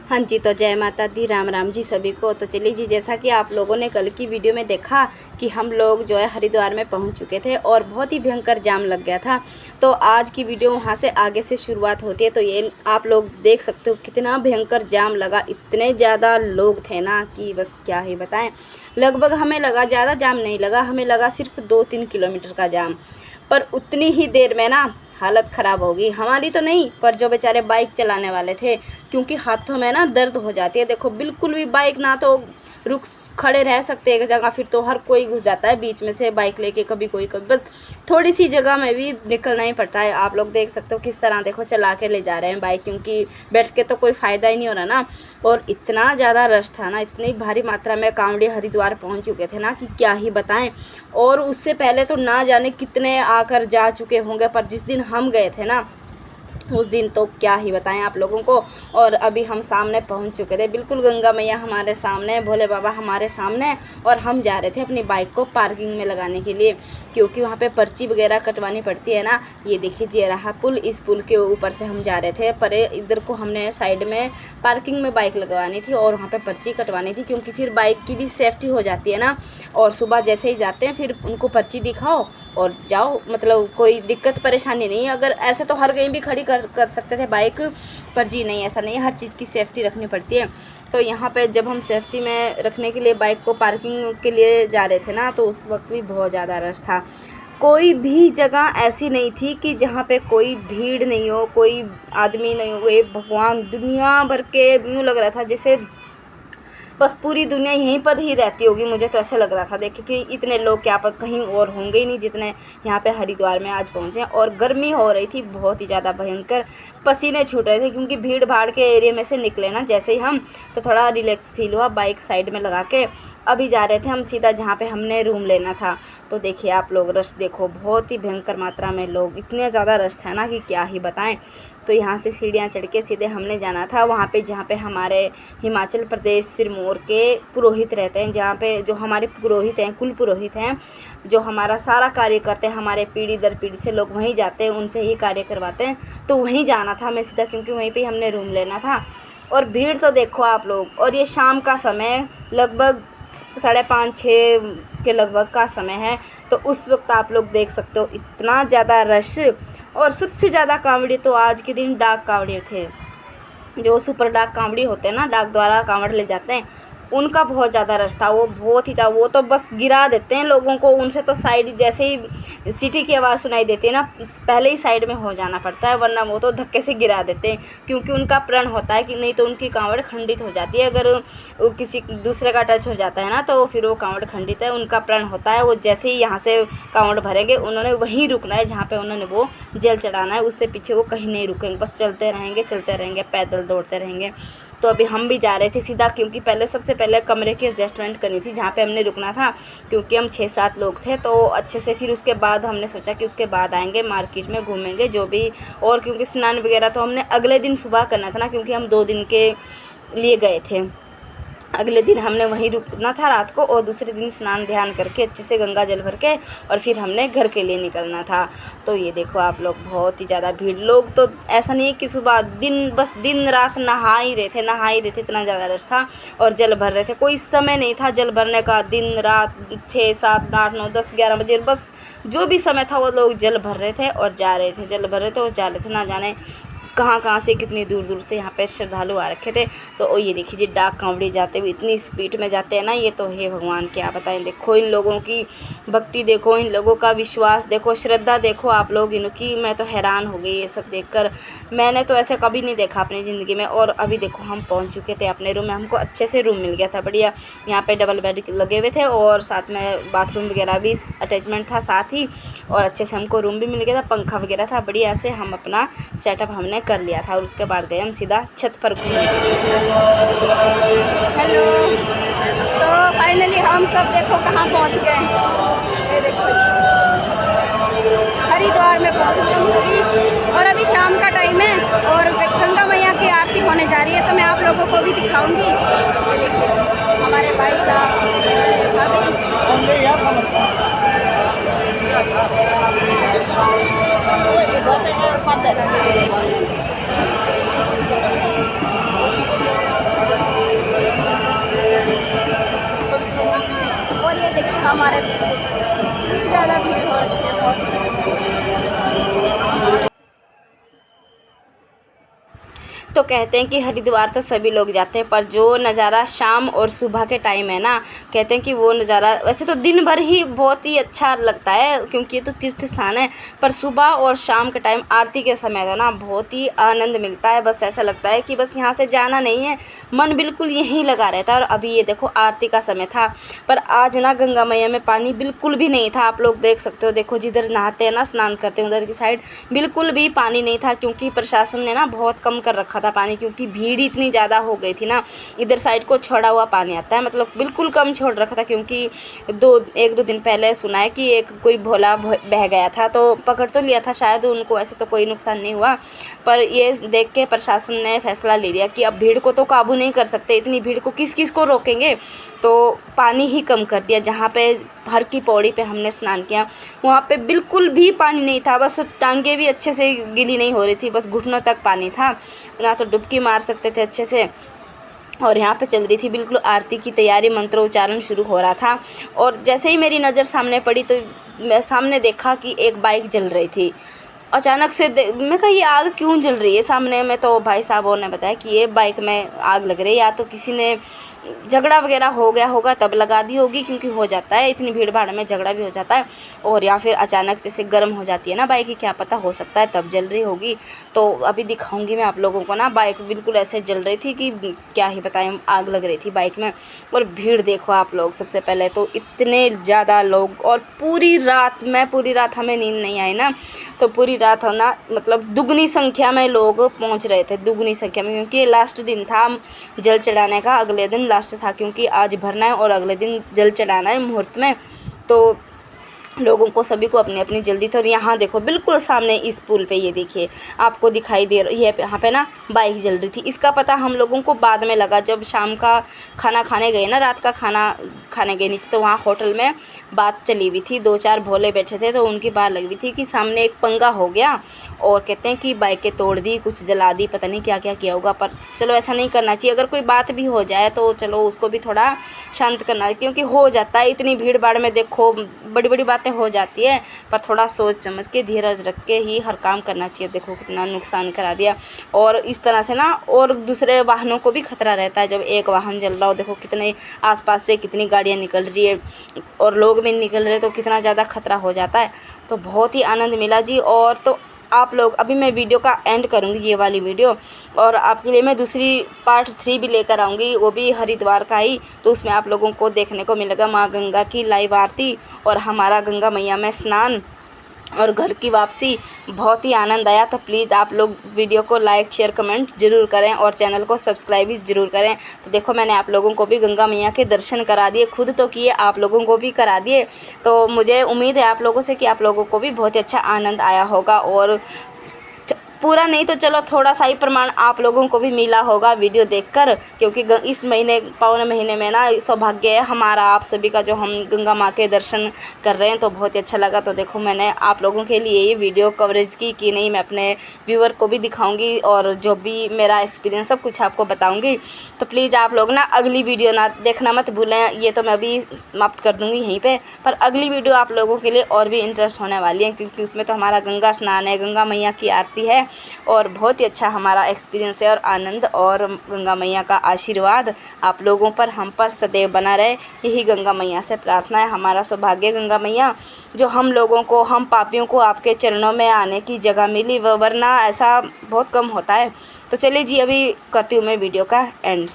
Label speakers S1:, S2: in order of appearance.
S1: हाँ जी, तो जय माता दी, राम राम जी सभी को। तो चलिए जी, जैसा कि आप लोगों ने कल की वीडियो में देखा कि हम लोग जो है हरिद्वार में पहुंच चुके थे और बहुत ही भयंकर जाम लग गया था। तो आज की वीडियो वहां से आगे से शुरुआत होती है। तो ये आप लोग देख सकते हो कितना भयंकर जाम लगा, इतने ज़्यादा लोग थे ना कि बस क्या ही बताएं। लगभग हमें लगा, ज़्यादा जाम नहीं लगा, हमें लगा सिर्फ 2-3 किलोमीटर का जाम, पर उतनी ही देर में ना हालत ख़राब होगी। हमारी तो नहीं, पर जो बेचारे बाइक चलाने वाले थे, क्योंकि हाथों में ना दर्द हो जाती है। देखो बिल्कुल भी बाइक ना तो रुक खड़े रह सकते एक जगह, फिर तो हर कोई घुस जाता है बीच में से बाइक लेके, कभी कोई कभी, बस थोड़ी सी जगह में भी निकलना ही पड़ता है। आप लोग देख सकते हो किस तरह देखो चला के ले जा रहे हैं बाइक, क्योंकि बैठ के तो कोई फ़ायदा ही नहीं हो रहा ना। और इतना ज़्यादा रश था ना, इतनी भारी मात्रा में कांवड़ी हरिद्वार पहुंच चुके थे ना कि क्या ही बताएं। और उससे पहले तो ना जाने कितने आकर जा चुके होंगे, पर जिस दिन हम गए थे ना उस दिन तो क्या ही बताएं आप लोगों को। और अभी हम सामने पहुंच चुके थे, बिल्कुल गंगा मैया हमारे सामने, भोले बाबा हमारे सामने, और हम जा रहे थे अपनी बाइक को पार्किंग में लगाने के लिए, क्योंकि वहाँ पे पर्ची वगैरह कटवानी पड़ती है ना। ये देखिए जी रहा पुल, इस पुल के ऊपर से हम जा रहे थे, पर इधर को हमने साइड में पार्किंग में बाइक लगवानी थी और वहाँ पर पर्ची कटवानी थी, क्योंकि फिर बाइक की भी सेफ्टी हो जाती है ना। और सुबह जैसे ही जाते हैं फिर उनको पर्ची दिखाओ और जाओ, मतलब कोई दिक्कत परेशानी नहीं। अगर ऐसे तो हर कहीं भी खड़ी कर सकते थे बाइक, पर जी नहीं, ऐसा नहीं है, हर चीज़ की सेफ्टी रखनी पड़ती है। तो यहाँ पे जब हम सेफ्टी में रखने के लिए बाइक को पार्किंग के लिए जा रहे थे ना, तो उस वक्त भी बहुत ज़्यादा रश था। कोई भी जगह ऐसी नहीं थी कि जहाँ पे कोई भीड़ नहीं हो, कोई आदमी नहीं हो। ये भगवान, दुनिया भर के यूँ लग रहा था जैसे बस पूरी दुनिया यहीं पर ही रहती होगी, मुझे तो ऐसे लग रहा था देख कि इतने लोग क्या पर कहीं और होंगे ही नहीं जितने यहाँ पे हरिद्वार में आज पहुँचे। और गर्मी हो रही थी बहुत ही ज़्यादा भयंकर, पसीने छूट रहे थे, क्योंकि भीड़ भाड़ के एरिया में से निकले ना जैसे ही हम, तो थोड़ा रिलैक्स फील हुआ। बाइक साइड में लगा के अभी जा रहे थे हम सीधा जहाँ पे हमने रूम लेना था। तो देखिए आप लोग, रश देखो, बहुत ही भयंकर मात्रा में लोग, इतने ज़्यादा रश था ना कि क्या ही बताएं। तो यहाँ से सीढ़ियाँ चढ़ के सीधे हमने जाना था वहाँ पे जहाँ पे हमारे हिमाचल प्रदेश सिरमौर के पुरोहित रहते हैं, जहाँ पे जो हमारे पुरोहित हैं, कुल पुरोहित हैं, जो हमारा सारा कार्य करते हैं, हमारे पीढ़ी दर पीढ़ी से लोग वहीं जाते हैं, उनसे ही कार्य करवाते हैं। तो वहीं जाना था हमें सीधा, क्योंकि वहीं पर हमने रूम लेना था। और भीड़ तो देखो आप लोग, और ये शाम का समय, लगभग 5:30-6 के लगभग का समय है। तो उस वक्त आप लोग देख सकते हो इतना ज़्यादा रश। और सबसे ज़्यादा कांवड़ी तो आज के दिन डाक कांवड़ी थे, जो सुपर डाक कांवड़ी होते हैं ना, डाक द्वारा कांवड़ ले जाते हैं, उनका बहुत ज़्यादा रश था। वो बहुत ही ज़्यादा, वो तो बस गिरा देते हैं लोगों को, उनसे तो साइड, जैसे ही सीटी की आवाज़ सुनाई देती है ना, पहले ही साइड में हो जाना पड़ता है, वरना वो तो धक्के से गिरा देते हैं। क्योंकि उनका प्रण होता है कि नहीं तो उनकी कांवड़ खंडित हो जाती है, अगर किसी दूसरे का टच हो जाता है ना तो फिर वो कांवड़ खंडित है। उनका प्रण होता है, वो जैसे ही यहाँ से कांवड़ भरेंगे उन्होंने वहीं रुकना है जहाँ पर उन्होंने वो जल चढ़ाना है, उससे पीछे वो कहीं नहीं रुकेंगे, बस चलते रहेंगे, पैदल दौड़ते रहेंगे। तो अभी हम भी जा रहे थे सीधा, क्योंकि सबसे पहले कमरे की एडजस्टमेंट करनी थी जहाँ पे हमने रुकना था, क्योंकि हम 6-7 लोग थे तो अच्छे से। फिर उसके बाद हमने सोचा कि उसके बाद आएंगे, मार्केट में घूमेंगे जो भी। और क्योंकि स्नान वगैरह तो हमने अगले दिन सुबह करना था ना, क्योंकि हम 2 दिन के लिए गए थे। अगले दिन हमने वहीं रुकना था रात को, और दूसरे दिन स्नान ध्यान करके अच्छे से गंगा जल भर के और फिर हमने घर के लिए निकलना था। तो ये देखो आप लोग, बहुत ही ज़्यादा भीड़, लोग तो ऐसा नहीं है कि सुबह दिन, बस दिन रात नहा ही रहे थे, इतना ज़्यादा रश था। और जल भर रहे थे, कोई समय नहीं था जल भरने का, दिन रात 6, 7, 8, 9, 10, 11 बजे, बस जो भी समय था वो लोग जल भर रहे थे और जा रहे थे, जल भर रहे थे और जा रहे थे। ना जाने कहाँ से, कितनी दूर दूर से यहाँ पे श्रद्धालु आ रखे थे। तो ये देखिए जी, डाक कांवड़ी जाते हुए इतनी स्पीड में जाते हैं ना, ये तो हे भगवान क्या बताएं। देखो इन लोगों की भक्ति देखो, इन लोगों का विश्वास देखो, श्रद्धा देखो आप लोग इनकी। मैं तो हैरान हो गई ये सब देखकर, मैंने तो ऐसे कभी नहीं देखा अपनी ज़िंदगी में। और अभी देखो हम पहुँच चुके थे अपने रूम में, हमको अच्छे से रूम मिल गया था, बढ़िया। यहाँ पे डबल बेड लगे हुए थे और साथ में बाथरूम वगैरह भी अटैचमेंट था साथ ही, और अच्छे से हमको रूम भी मिल गया था, पंखा वगैरह था, बढ़िया से हम अपना सेटअप हमने कर लिया था। और उसके बाद गए हम सीधा छत पर घूमने। हेलो, तो फाइनली हम सब देखो कहाँ पहुँच गए, ये देखो हरिद्वार में पहुँच गए हम सभी। और अभी शाम का टाइम है और गंगा मैया की आरती होने जा रही है, तो मैं आप लोगों को भी दिखाऊंगी। ये देखिए हमारे भाई साहब, भाभी हमारे पीछे इतनी ज़्यादा भीड़ हो रखी है, बहुत ही भीड़ हो रही है। तो कहते हैं कि हरिद्वार तो सभी लोग जाते हैं, पर जो नज़ारा शाम और सुबह के टाइम है ना, कहते हैं कि वो नज़ारा वैसे तो दिन भर ही बहुत ही अच्छा लगता है क्योंकि ये तो तीर्थ स्थान है, पर सुबह और शाम के टाइम आरती के समय तो ना बहुत ही आनंद मिलता है। बस ऐसा लगता है कि बस यहाँ से जाना नहीं है, मन बिल्कुल यहीं लगा रहता है। और अभी ये देखो आरती का समय था, पर आज ना गंगा मैया में पानी बिल्कुल भी नहीं था। आप लोग देख सकते हो, देखो जिधर नहाते हैं ना, स्नान करते हैं उधर की साइड बिल्कुल भी पानी नहीं था, क्योंकि प्रशासन ने ना बहुत कम कर रखा था पानी, क्योंकि भीड़ इतनी ज़्यादा हो गई थी ना। इधर साइड को छोड़ा हुआ पानी आता है, मतलब बिल्कुल कम छोड़ रखा था, क्योंकि एक दो दिन पहले सुना है कि एक कोई भोला बह गया था, तो पकड़ तो लिया था शायद उनको, ऐसे तो कोई नुकसान नहीं हुआ। पर ये देख के प्रशासन ने फैसला ले लिया कि अब भीड़ को तो काबू नहीं कर सकते, इतनी भीड़ को किस किस को रोकेंगे, तो पानी ही कम कर दिया। जहाँ पे हर की पौड़ी पे हमने स्नान किया वहाँ पे बिल्कुल भी पानी नहीं था, बस टांगे भी अच्छे से गीली नहीं हो रही थी, बस घुटनों तक पानी था, ना तो डुबकी मार सकते थे अच्छे से। और यहाँ पे चल रही थी बिल्कुल आरती की तैयारी, मंत्रोच्चारण शुरू हो रहा था। और जैसे ही मेरी नज़र सामने पड़ी तो मैं सामने देखा कि एक बाइक जल रही थी। अचानक से मैं कहा ये आग क्यों जल रही है सामने में, तो भाई साहब ने बताया कि ये बाइक में आग लग रही है, या तो किसी ने झगड़ा वगैरह हो गया होगा तब लगा दी होगी, क्योंकि हो जाता है इतनी भीड़ भाड़ में झगड़ा भी हो जाता है, और या फिर अचानक जैसे गर्म हो जाती है ना बाइक, क्या पता, हो सकता है तब जल रही होगी। तो अभी दिखाऊंगी मैं आप लोगों को ना, बाइक बिल्कुल ऐसे जल रही थी कि क्या ही बताएं, आग लग रही थी बाइक में। और भीड़ देखो आप लोग, सबसे पहले तो इतने ज़्यादा लोग, और पूरी रात हमें नींद नहीं आई ना, तो पूरी रात होना मतलब दुगनी संख्या में लोग पहुंच रहे थे, दुगनी संख्या में, क्योंकि लास्ट दिन था जल चढ़ाने का, अगले दिन लास्ट था, क्योंकि आज भरना है और अगले दिन जल चढ़ाना है मुहूर्त में। तो लोगों को सभी को अपनी अपनी जल्दी थी। और यहाँ देखो बिल्कुल सामने इस पुल पे, ये देखिए आपको दिखाई दे रही है, यहाँ पे ना बाइक जल रही थी। इसका पता हम लोगों को बाद में लगा, जब शाम का खाना खाने गए ना, रात का खाना खाने गए नीचे, तो वहाँ होटल में बात चली हुई थी, दो चार भोले बैठे थे, तो उनकी बात लगी हुई थी कि सामने एक पंगा हो गया, और कहते हैं कि बाइकें तोड़ दी, कुछ जला दी, पता नहीं क्या क्या किया होगा। पर चलो ऐसा नहीं करना चाहिए, अगर कोई बात भी हो जाए तो चलो उसको भी थोड़ा शांत करना है, क्योंकि हो जाता है इतनी भीड़ भाड़ में, देखो बड़ी बड़ी बातें हो जाती है, पर थोड़ा सोच समझ के धीरज रख के ही हर काम करना चाहिए। देखो कितना नुकसान करा दिया, और इस तरह से ना और दूसरे वाहनों को भी खतरा रहता है। जब एक वाहन जल रहा हो, देखो कितने आसपास से कितनी गाड़ियाँ निकल रही है और लोग भी निकल रहे, तो कितना ज़्यादा खतरा हो जाता है। तो बहुत ही आनंद मिला जी। और तो आप लोग, अभी मैं वीडियो का एंड करूँगी ये वाली वीडियो, और आपके लिए मैं दूसरी पार्ट 3 भी लेकर आऊँगी, वो भी हरिद्वार का ही। तो उसमें आप लोगों को देखने को मिलेगा माँ गंगा की लाइव आरती और हमारा गंगा मैया में स्नान और घर की वापसी। बहुत ही आनंद आया। तो प्लीज़ आप लोग वीडियो को लाइक शेयर कमेंट ज़रूर करें और चैनल को सब्सक्राइब भी ज़रूर करें। तो देखो मैंने आप लोगों को भी गंगा मैया के दर्शन करा दिए, खुद तो किए, आप लोगों को भी करा दिए। तो मुझे उम्मीद है आप लोगों से कि आप लोगों को भी बहुत ही अच्छा आनंद आया होगा, और पूरा नहीं तो चलो थोड़ा सा ही प्रमाण आप लोगों को भी मिला होगा वीडियो देखकर, क्योंकि इस महीने पावन महीने में ना सौभाग्य है हमारा आप सभी का, जो हम गंगा माँ के दर्शन कर रहे हैं। तो बहुत ही अच्छा लगा। तो देखो मैंने आप लोगों के लिए ये वीडियो कवरेज की कि नहीं, मैं अपने व्यूअर को भी दिखाऊंगी और जो भी मेरा एक्सपीरियंस सब कुछ आपको बताऊँगी। तो प्लीज़ आप लोग ना अगली वीडियो ना देखना मत भूलें। ये तो मैं अभी समाप्त कर दूँगी यहीं पर, पर अगली वीडियो आप लोगों के लिए और भी इंटरेस्ट होने वाली है, क्योंकि उसमें तो हमारा गंगा स्नान है, गंगा मैया की आरती है, और बहुत ही अच्छा हमारा एक्सपीरियंस है। और आनंद और गंगा मैया का आशीर्वाद आप लोगों पर, हम पर सदैव बना रहे, यही गंगा मैया से प्रार्थना है। हमारा सौभाग्य गंगा मैया, जो हम लोगों को, हम पापियों को आपके चरणों में आने की जगह मिली, वरना ऐसा बहुत कम होता है। तो चलिए जी, अभी करती हूँ मैं वीडियो का एंड।